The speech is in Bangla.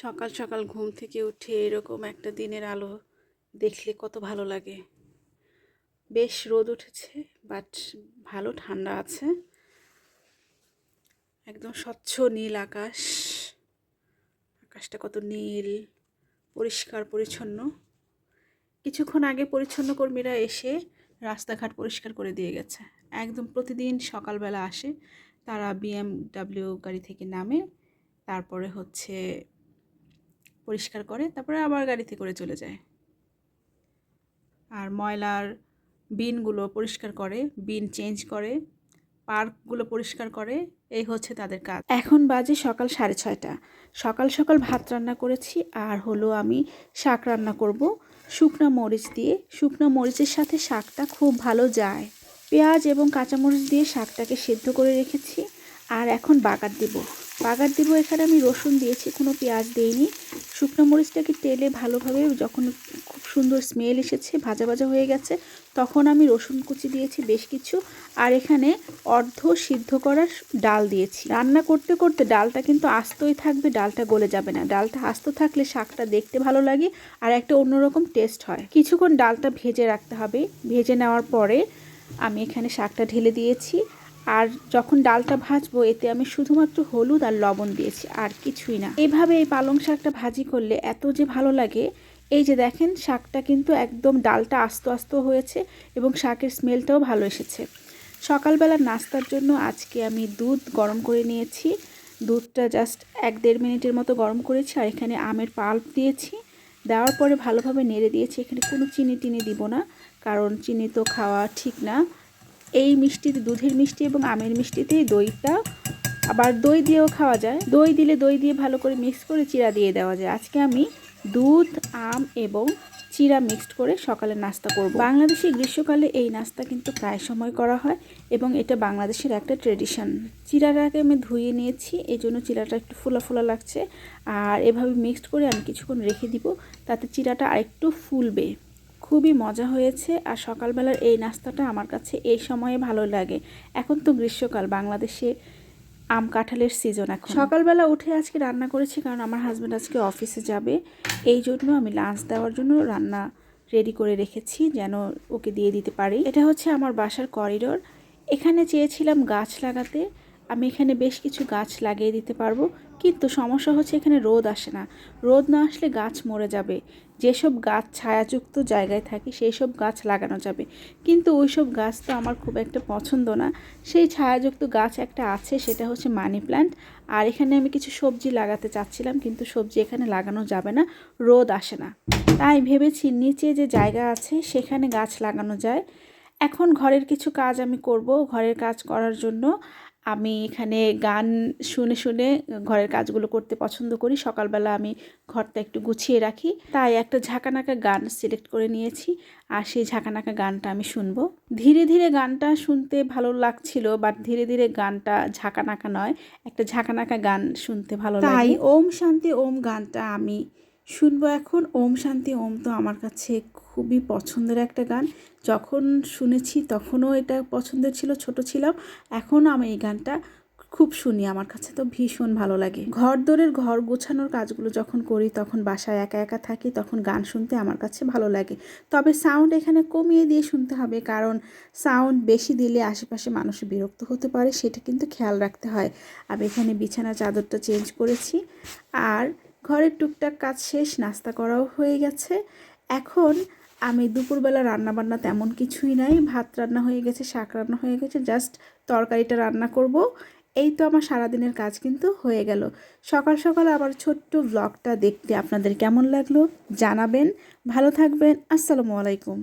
সকাল সকাল ঘুম থেকে উঠে এরকম একটা দিনের আলো দেখলে কত ভালো লাগে। বেশ রোদ উঠেছে, বাট ভালো ঠান্ডা আছে। একদম স্বচ্ছ নীল আকাশ। আকাশটা কত নীল, পরিষ্কার পরিচ্ছন্ন। কিছুক্ষণ আগে পরিচ্ছন্ন কর্মীরা এসে রাস্তাঘাট পরিষ্কার করে দিয়ে গেছে। একদম প্রতিদিন সকালবেলা আসে, তারা BMW গাড়ি থেকে নামে, তারপরে পরিষ্কার করে, তারপরে আবার গাড়িতে করে চলে যায়। আর ময়লার বিনগুলো পরিষ্কার করে, বিন চেঞ্জ করে, পার্কগুলো পরিষ্কার করে, এই হচ্ছে তাদের কাজ। এখন বাজে সকাল 6:30। সকাল সকাল ভাত রান্না করেছি, আর আমি শাক রান্না করব শুকনো মরিচ দিয়ে। শুকনো মরিচের সাথে শাকটা খুব ভালো যায়। পেঁয়াজ এবং কাঁচামরিচ দিয়ে শাকটাকে সেদ্ধ করে রেখেছি, আর এখন বাগার দিব। এখানে আমি রসুন দিয়েছি, কোনো পেঁয়াজ দেইনি। শুকনো মরিচটাকে তেলে ভালোভাবে যখন খুব সুন্দর স্মেল এসেছে, ভাজা ভাজা হয়ে গেছে, তখন আমি রসুন কুচি দিয়েছি বেশ কিছু, আর এখানে অর্ধ সিদ্ধ করা ডাল দিয়েছি। রান্না করতে করতে ডালটা কিন্তু আস্তই থাকবে, ডালটা গলে যাবে না। ডালটা আস্ত থাকলে শাকটা দেখতে ভালো লাগে আর একটা অন্যরকম টেস্ট হয়। কিছুক্ষণ ডালটা ভেজে রাখতে হবে। ভেজে নেওয়ার পরে আমি এখানে শাকটা ঢেলে দিয়েছি, আর যখন ডালটা ভাজবো এতে আমি শুধুমাত্র হলুদ আর লবণ দিয়েছি, আর কিছুই না। এইভাবে এই পালং শাকটা ভাজি করলে এত যে ভালো লাগে। এই যে দেখেন, শাকটা কিন্তু একদম ডালটা আস্ত আস্ত হয়েছে এবং শাকের স্মেলটাও ভালো এসেছে। সকালবেলা নাস্তার জন্য আজকে আমি দুধ গরম করে নিয়েছি। দুধটা জাস্ট 1-1.5 মিনিটের মতো গরম করেছি, আর এখানে আমের পাল্প দিয়েছি। দেওয়ার পরে ভালোভাবে নেড়ে দিয়েছি। এখানে কোনো চিনি টিনি দিব না, কারণ চিনি তো খাওয়া ঠিক না। এই মিষ্টিতে, দুধের মিষ্টি এবং আমের মিষ্টিতেই দইটা, আবার দই দিয়েও খাওয়া যায়। দই দিলে দই দিয়ে ভালো করে মিক্স করে চিড়া দিয়ে দেওয়া যায়। আজকে আমি দুধ, আম এবং চিড়া মিক্সড করে সকালের নাস্তা করব। বাংলাদেশে গ্রীষ্মকালে এই নাস্তা কিন্তু প্রায় সময় করা হয় এবং এটা বাংলাদেশের একটা ট্রেডিশন। চিড়াটাকে আমি ধুয়ে নিয়েছি, এই জন্য চিড়াটা একটু ফোলা ফোলা লাগছে। আর এভাবে মিক্সড করে আমি কিছুক্ষণ রেখে দিব, তাতে চিড়াটা আরেকটু ফুলবে। খুবই মজা হয়েছে। আর সকালবেলার এই নাস্তাটা আমার কাছে এই সময়ে ভালো লাগে। এখন তো গ্রীষ্মকাল, বাংলাদেশে আম কাঁঠালের সিজন। এখন সকালবেলা উঠে আজকে রান্না করেছি, কারণ আমার হাজব্যান্ড আজকে অফিসে যাবে। এই জন্য আমি লাঞ্চ দেওয়ার জন্য রান্না রেডি করে রেখেছি, যেন ওকে দিয়ে দিতে পারি। এটা হচ্ছে আমার বাসার করিডোর। এখানে চেয়েছিলাম গাছ লাগাতে, আমি এখানে বেশ কিছু গাছ লাগিয়ে দিতে পারবো, কিন্তু সমস্যা হচ্ছে এখানে রোদ আসে না। রোদ না আসলে গাছ মরে যাবে। যেসব গাছ ছায়াযুক্ত জায়গায় থাকে সেই সব গাছ লাগানো যাবে, কিন্তু ওই সব গাছ তো আমার খুব একটা পছন্দ না। সেই ছায়াযুক্ত গাছ একটা আছে, সেটা হচ্ছে মানি প্ল্যান্ট। আর এখানে আমি কিছু সবজি লাগাতে চাচ্ছিলাম, কিন্তু সবজি এখানে লাগানো যাবে না, রোদ আসে না। তাই ভেবেছি নিচে যে জায়গা আছে সেখানে গাছ লাগানো যায়। এখন ঘরের কিছু কাজ আমি করব। ঘরের কাজ করার জন্য আমি এখানে গান শুনে শুনে ঘরের কাজগুলো করতে পছন্দ করি। সকালবেলা আমি ঘরটা একটু গুছিয়ে রাখি, তাই একটা ঝাঁকানাকা গান সিলেক্ট করে নিয়েছি, আর সেই ঝাঁকানাকা গানটা আমি শুনবো। ধীরে ধীরে গানটা শুনতে ভালো লাগছিল, বাট ধীরে ধীরে গানটা ঝাঁকানাকা নয়, একটা ঝাঁকানাকা গান শুনতে ভালো লাগে। তাই ওম শান্তি ওম গানটা আমি শুনবো এখন। ওম শান্তি ওম তো আমার কাছে খুবই পছন্দের একটা গান। যখন শুনেছি তখনও এটা পছন্দের ছিল, ছোট ছিলাম। এখনও আমি এই গানটা খুব শুনি, আমার কাছে তো ভীষণ ভালো লাগে। ঘর গোছানোর কাজগুলো যখন করি, তখন বাসায় একা একা থাকি, তখন গান শুনতে আমার কাছে ভালো লাগে। তবে সাউন্ড এখানে কমিয়ে দিয়ে শুনতে হবে, কারণ সাউন্ড বেশি দিলে আশেপাশে মানুষ বিরক্ত হতে পারে, সেটা কিন্তু খেয়াল রাখতে হয়। আমি এখানে বিছানার চাদরটা চেঞ্জ করেছি, আর ঘরের টুকটাক কাজ শেষ, নাস্তা করাও হয়ে গেছে। এখন আমি দুপুরবেলা রান্নাবান্না তেমন কিছুই নাই। ভাত রান্না হয়ে গেছে, শাক রান্না হয়ে গেছে, জাস্ট তরকারিটা রান্না করব। এই তো আমার সারাদিনের কাজ কিন্তু হয়ে গেল। সকাল সকাল আবার ছোট্ট ব্লগটা দেখতে আপনাদের কেমন লাগলো জানাবেন। ভালো থাকবেন। আসসালামু আলাইকুম।